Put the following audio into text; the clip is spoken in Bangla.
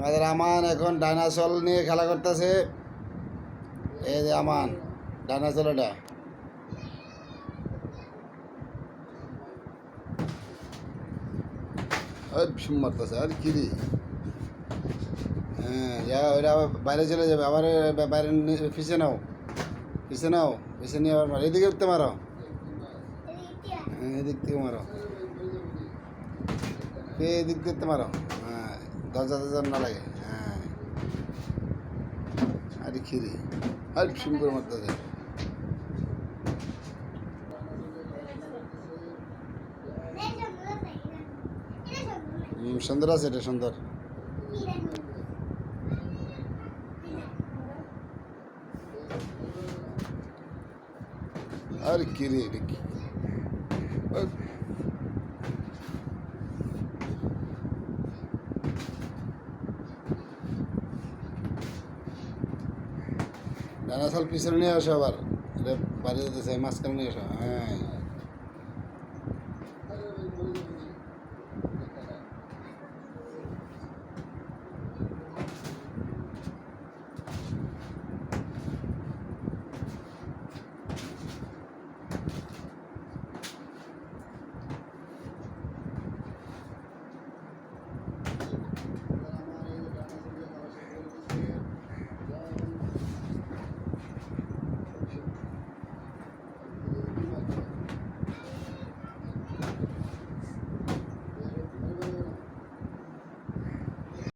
আমাদের আমান এখন ডাইনাসর নিয়ে খেলা করতেছে। এই যে আমান ডাইনাসর, এটা মারতেছে আর কি রে। হ্যাঁ, যা ওইটা আবার বাইরে চলে যাবে, আবার বাইরে পিছিয়ে নাও, পিছিয়ে নাও, পিছিয়ে নিয়ে আবার মারো, এদিকে উঠতে মারো। হ্যাঁ, এদিক থেকে মারো, এদিক থেকে মারো। হ্যাঁ, দরজা না লাগে। হ্যাঁ, আরে খিরি আর করে মারতেছে। সুন্দর আছে, এটা সুন্দর। আর কি রে, এটা কি? ডানাসাল পিছনে নিয়ে আসো, আবার এটা বাড়ি যেতে চাই, মাঝখানে নিয়ে আসো। হ্যাঁ।